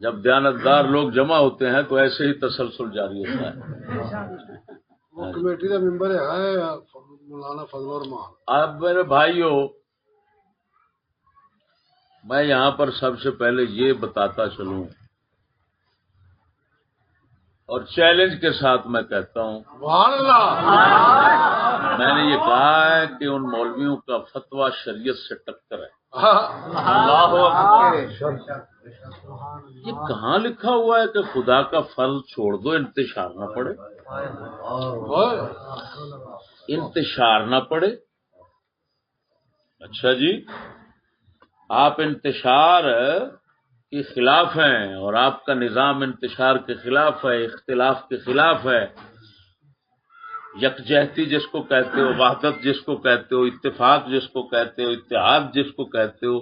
جب دیانتدار لوگ جمع ہوتے ہیں تو ایسے ہی تسلسل جاری ہوتا ہے. وہ کمیٹی کا ممبر ہے مولانا فضل الرحمان. اب میرے بھائیوں، میں یہاں پر سب سے پہلے یہ بتاتا چلوں اور چیلنج کے ساتھ میں کہتا ہوں، میں نے یہ کہا ہے کہ ان مولویوں کا فتویٰ شریعت سے ٹکر ہے. یہ کہاں لکھا ہوا ہے کہ خدا کا فضل چھوڑ دو، انتشار نہ پڑے؟ انتشار نہ پڑے؟ اچھا جی، آپ انتشار کے خلاف ہیں اور آپ کا نظام انتشار کے خلاف ہے، اختلاف کے خلاف ہے. یکجہتی جس کو کہتے ہو، وحدت جس کو کہتے ہو، اتفاق جس کو کہتے ہو، اتحاد جس کو کہتے ہو،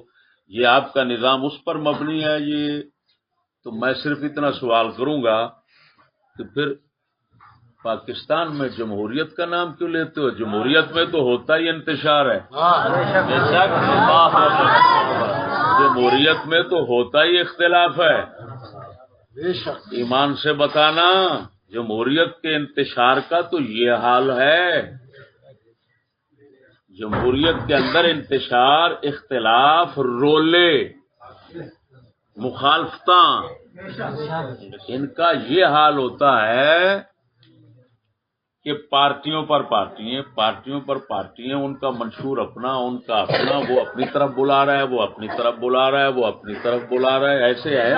یہ آپ کا نظام اس پر مبنی ہے. یہ تو میں صرف اتنا سوال کروں گا کہ پھر پاکستان میں جمہوریت کا نام کیوں لیتے ہو؟ جمہوریت میں تو ہوتا ہی انتشار ہے. جمہوریت میں تو ہوتا ہی اختلاف ہے. ایمان سے بتانا، جمہوریت کے انتشار کا تو یہ حال ہے. جمہوریت کے اندر انتشار، اختلاف، رولے، مخالفتاں، ان کا یہ حال ہوتا ہے کہ پارٹیوں پر پارٹیاں، ان کا منشور اپنا، ان کا اپنا، وہ اپنی طرف بلا رہا ہے، وہ اپنی طرف بلا رہا ہے، وہ اپنی طرف بلا رہا ہے. ایسے ہے.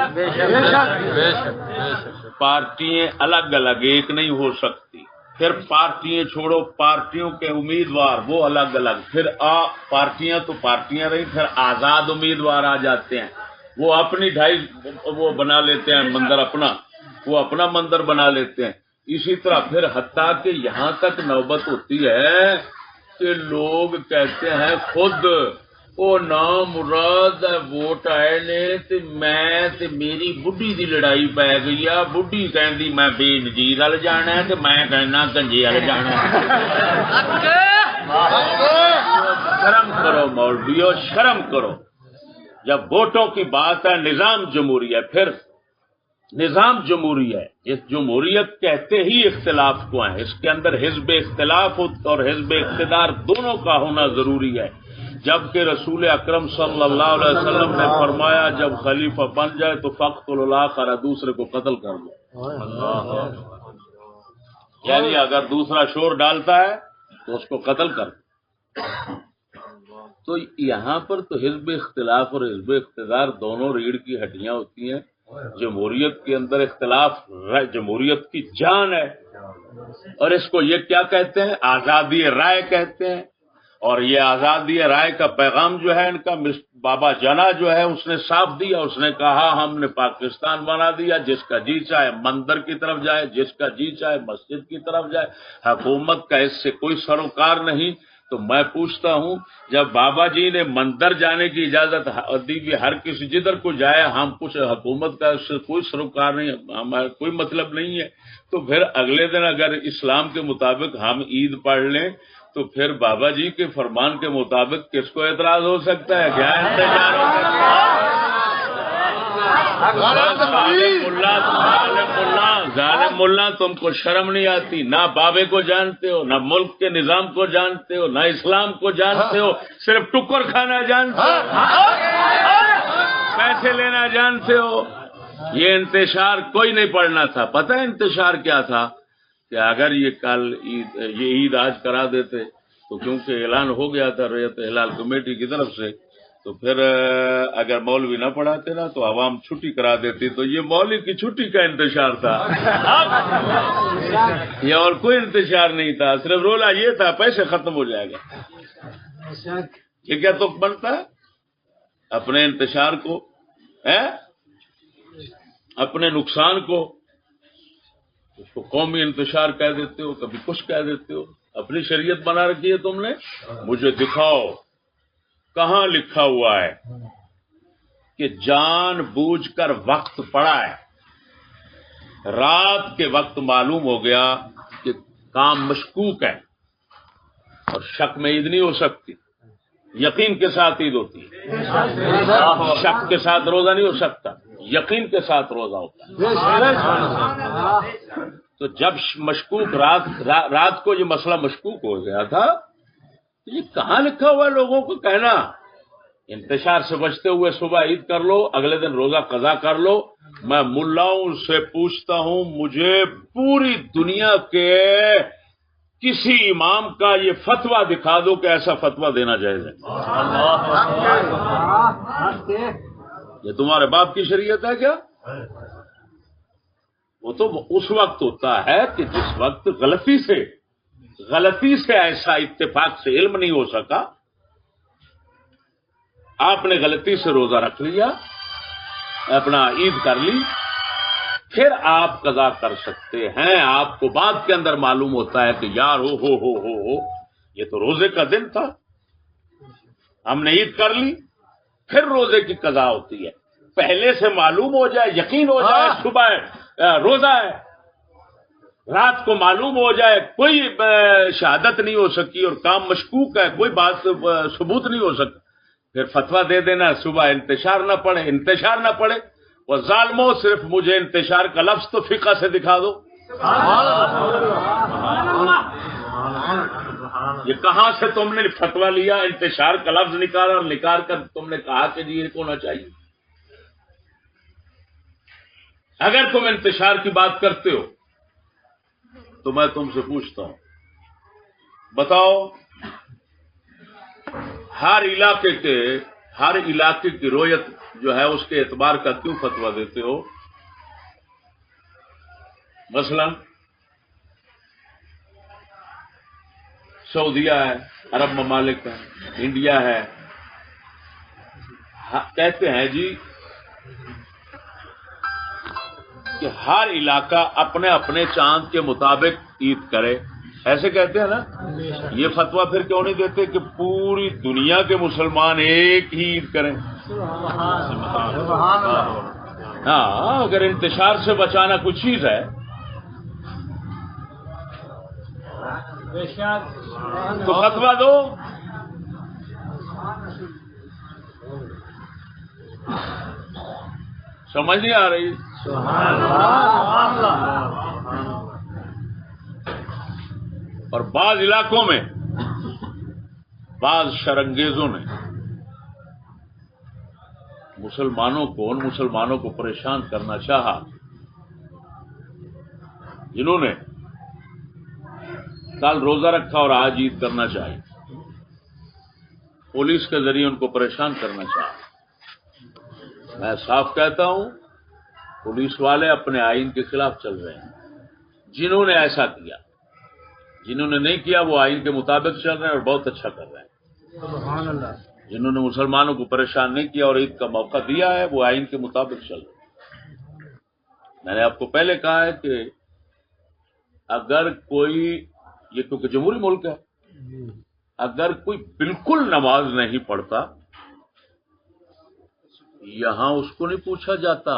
پارٹیاں الگ الگ ایک نہیں ہو سکتی. پھر پارٹیاں چھوڑو، پارٹیوں کے امیدوار وہ الگ الگ. پھر پارٹیاں تو پارٹیاں رہی، پھر آزاد امیدوار آ جاتے ہیں. وہ اپنی وہ بنا لیتے ہیں مندر اپنا، وہ اپنا مندر بنا لیتے ہیں. اسی طرح پھر حتیٰ کہ یہاں تک نوبت ہوتی ہے کہ لوگ کہتے ہیں خود او نام مراد ووٹ آئے نے تے میں تے میری بڈھی دی لڑائی پی گئی آ. بڈھی کہندی میں بے نظیر ول جانا ہے تے میں کہنا گنجے ول جانا ہے. شرم کرو مولویو، شرم کرو. جب ووٹوں کی بات ہے، نظام جمہوری ہے، پھر نظام جمہوری ہے. اس جمہوریت کہتے ہی اختلاف کو ہیں. اس کے اندر حزب اختلاف اور حزب اقتدار دونوں کا ہونا ضروری ہے. جبکہ رسول اکرم صلی اللہ علیہ وسلم نے فرمایا جب خلیفہ بن جائے تو فقتل الاخر، دوسرے کو قتل کر دو. یعنی اگر دوسرا شور ڈالتا ہے تو اس کو قتل کر دو. تو یہاں پر تو حزب اختلاف اور حزب اقتدار دونوں ریڑھ کی ہڈیاں ہوتی ہیں. جمہوریت کے اندر اختلاف جمہوریت کی جان ہے، اور اس کو یہ کیا کہتے ہیں؟ آزادی رائے کہتے ہیں. اور یہ آزادی رائے کا پیغام جو ہے ان کا بابا جنا جو ہے اس نے صاف دیا. اس نے کہا ہم نے پاکستان بنا دیا، جس کا جی چاہے مندر کی طرف جائے، جس کا جی چاہے مسجد کی طرف جائے، حکومت کا اس سے کوئی سروکار نہیں. تو میں پوچھتا ہوں، جب بابا جی نے مندر جانے کی اجازت دی کہ ہر کسی جدھر کو جائے، ہم کچھ حکومت کا اس سے کوئی سروکار نہیں، ہمارا کوئی مطلب نہیں ہے، تو پھر اگلے دن اگر اسلام کے مطابق ہم عید پڑھ لیں تو پھر بابا جی کے فرمان کے مطابق کس کو اعتراض ہو سکتا ہے؟ کیا انتظار ہو سکتا ہے؟ ظالم ملا، تم کو شرم نہیں آتی؟ نہ بابے کو جانتے ہو، نہ ملک کے نظام کو جانتے ہو، نہ اسلام کو جانتے ہو، صرف ٹکر کھانا جانتے ہو، پیسے لینا جانتے ہو. یہ انتشار کوئی نہیں پڑھنا تھا. پتہ ہے انتشار کیا تھا؟ کہ اگر یہ کل یہ عید آج کرا دیتے تو کیونکہ اعلان ہو گیا تھا ریت ہلال کمیٹی کی طرف سے، تو پھر اگر مولوی نہ پڑھاتے نا تو عوام چھٹی کرا دیتی. تو یہ مولوی کی چھٹی کا انتشار تھا، یہ اور کوئی انتشار نہیں تھا. صرف رولا یہ تھا پیسے ختم ہو جائے گا. یہ کیا تک بنتا ہے؟ اپنے انتشار کو، اپنے نقصان کو اس کو قومی انتشار کہہ دیتے ہو، کبھی کچھ کہہ دیتے ہو. اپنی شریعت بنا رکھی ہے تم نے. مجھے دکھاؤ کہاں لکھا ہوا ہے کہ جان بوجھ کر وقت پڑا ہے، رات کے وقت معلوم ہو گیا کہ کام مشکوک ہے، اور شک میں عید نہیں ہو سکتی، یقین کے ساتھ عید ہوتی ہے، شک کے ساتھ روزہ نہیں ہو سکتا. یقین کے ساتھ روزہ ہوتا ہے. تو جب مشکوک رات کو یہ مسئلہ مشکوک ہو گیا تھا، یہ کہاں لکھا ہوا ہے لوگوں کو کہنا انتشار سے بچتے ہوئے صبح عید کر لو، اگلے دن روزہ قضا کر لو. میں ملاؤں سے پوچھتا ہوں، مجھے پوری دنیا کے کسی امام کا یہ فتویٰ دکھا دو کہ ایسا فتویٰ دینا جائز ہے. یہ تمہارے باپ کی شریعت ہے کیا؟ وہ تو اس وقت ہوتا ہے کہ جس وقت غلطی سے ایسا اتفاق سے علم نہیں ہو سکا، آپ نے غلطی سے روزہ رکھ لیا، اپنا عید کر لی، پھر آپ قضا کر سکتے ہیں. آپ کو بعد کے اندر معلوم ہوتا ہے کہ یار ہو یہ تو روزے کا دن تھا، ہم نے عید کر لی، پھر روزے کی قضا ہوتی ہے. پہلے سے معلوم ہو جائے، یقین ہو جائے صبح روزہ ہے، رات کو معلوم ہو جائے کوئی شہادت نہیں ہو سکی اور کام مشکوک ہے، کوئی بات ثبوت نہیں ہو سکی، پھر فتویٰ دے دینا صبح انتشار نہ پڑے. وہ ظالموں، صرف مجھے انتشار کا لفظ تو فقہ سے دکھا دو. یہ کہاں سے تم نے فتویٰ لیا؟ انتشار کا لفظ نکالا اور نکال کر تم نے کہا کہ جی یہ ہونا چاہیے. اگر تم انتشار کی بات کرتے ہو تو میں تم سے پوچھتا ہوں، بتاؤ ہر علاقے کی رویت جو ہے اس کے اعتبار کا کیوں فتویٰ دیتے ہو؟ مثلا سعودیہ ہے، عرب ممالک ہے، انڈیا ہے، کہتے ہیں جی کہ ہر علاقہ اپنے اپنے چاند کے مطابق عید کرے، ایسے کہتے ہیں نا. یہ فتویٰ پھر کیوں نہیں دیتے کہ پوری دنیا کے مسلمان ایک ہی عید کریں؟ ہاں، اگر انتشار سے بچانا کچھ چیز ہے تو فتویٰ دو. سمجھ نہیں آ رہی؟ اور بعض علاقوں میں بعض شرنگیزوں نے ان مسلمانوں کو پریشان کرنا چاہا جنہوں نے کل روزہ رکھا اور آج عید کرنا چاہی، پولیس کے ذریعے ان کو پریشان کرنا چاہا. میں صاف کہتا ہوں پولیس والے اپنے آئین کے خلاف چل رہے ہیں. جنہوں نے ایسا کیا، جنہوں نے نہیں کیا وہ آئین کے مطابق چل رہے ہیں اور بہت اچھا کر رہے ہیں. جنہوں نے مسلمانوں کو پریشان نہیں کیا اور عید کا موقع دیا ہے وہ آئین کے مطابق چل رہے ہیں. میں نے آپ کو پہلے کہا ہے کہ اگر کوئی، یہ کیونکہ جمہوری ملک ہے، اگر کوئی بالکل نماز نہیں پڑھتا یہاں اس کو نہیں پوچھا جاتا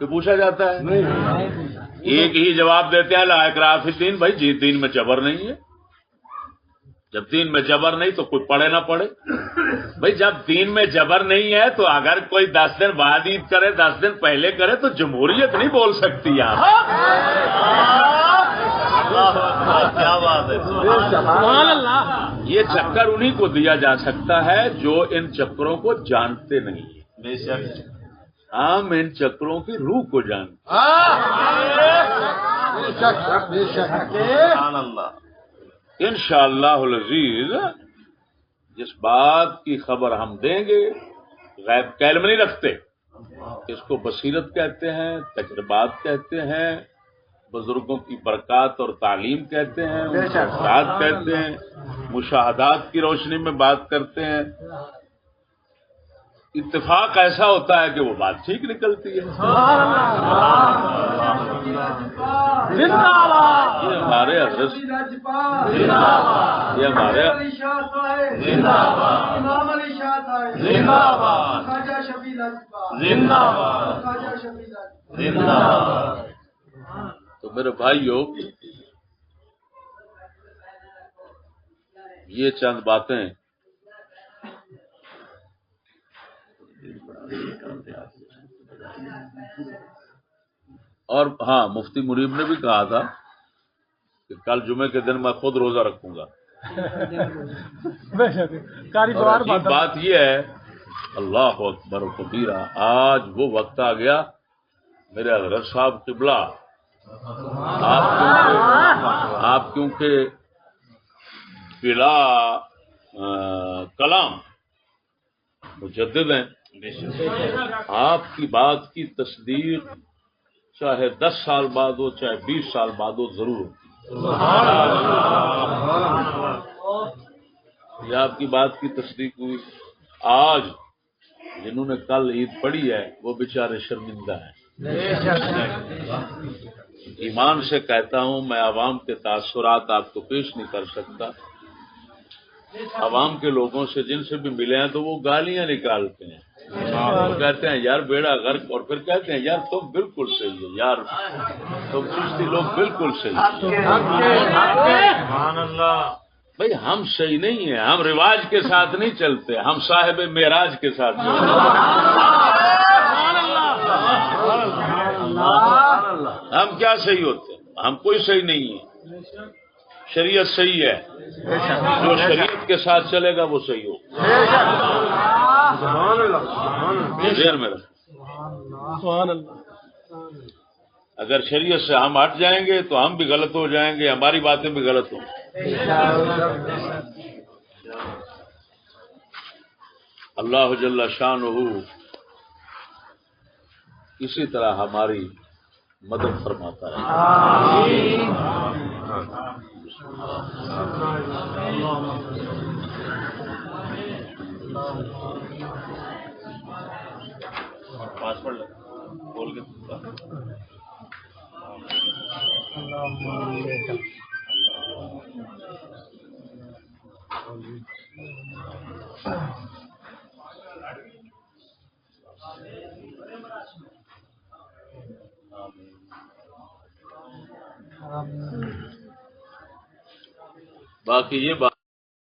کہ پوچھا جاتا ہے. ایک ہی جواب دیتے ہیں لا اکراہ فی الدین. بھائی جی دین میں جبر نہیں ہے. جب دین میں جبر نہیں تو کوئی پڑھے نہ پڑھے. بھائی جب دین میں جبر نہیں ہے تو اگر کوئی 10 دن بعد عید کرے 10 دن پہلے کرے تو جمہوریت نہیں بول سکتی آپ. کیا بات ہے، سبحان اللہ. یہ چکر انہی کو دیا جا سکتا ہے جو ان چکروں کو جانتے نہیں ہیں. بے شک ہم ان چکروں کی روح کو جانتے ہیں. انشاءاللہ العزیز جس بات کی خبر ہم دیں گے غیب کا علم نہیں رکھتے، اس کو بصیرت کہتے ہیں، تجربات کہتے ہیں، بزرگوں کی برکات اور تعلیم کہتے ہیں، ان کے اثرات کہتے ہیں، مشاہدات کی روشنی میں بات کرتے ہیں. اتفاق ایسا ہوتا ہے کہ وہ بات ٹھیک نکلتی ہے. یہ ہمارے حضرت، یہ ہمارے تو میرے بھائیو یہ چند باتیں اور ہاں مفتی منیب نے بھی کہا تھا کہ کل جمعے کے دن میں خود روزہ رکھوں گا. اور عجیب بات یہ ہے اللہ اکبر و کبیرہ آج وہ وقت آ گیا میرے حضرت صاحب قبلہ آپ کیونکہ بلا کلام مجدد ہیں آپ کی بات کی تصدیق چاہے 10 سال بعد ہو چاہے 20 سال بعد ہو ضرور ہوتی. یہ آپ کی بات کی تصدیق ہوئی. آج جنہوں نے کل عید پڑھی ہے وہ بیچارے شرمندہ ہیں. ایمان سے کہتا ہوں میں عوام کے تاثرات آپ کو پیش نہیں کر سکتا. عوام کے لوگوں سے جن سے بھی ملے ہیں تو وہ گالیاں نکالتے ہیں. وہ کہتے ہیں یار بیڑا غرق اور پھر کہتے ہیں یار تم بالکل صحیح ہے یار تم چشتی لوگ بالکل صحیح. بھائی ہم صحیح نہیں ہیں. ہم رواج کے ساتھ نہیں چلتے. ہم صاحب معراج کے ساتھ چلتے. ہم کیا صحیح ہوتے ہیں؟ ہم کوئی صحیح نہیں ہے. شریعت صحیح ہے. جو شریعت کے ساتھ چلے گا وہ صحیح ہو. ذہن میں رکھ. اگر شریعت سے ہم ہٹ جائیں گے تو ہم بھی غلط ہو جائیں گے. ہماری باتیں بھی غلط ہوں. اللہ جل شانہ اسی طرح ہماری مدد فرماتا ہے. پاسورڈ بول کے باقی یہ بات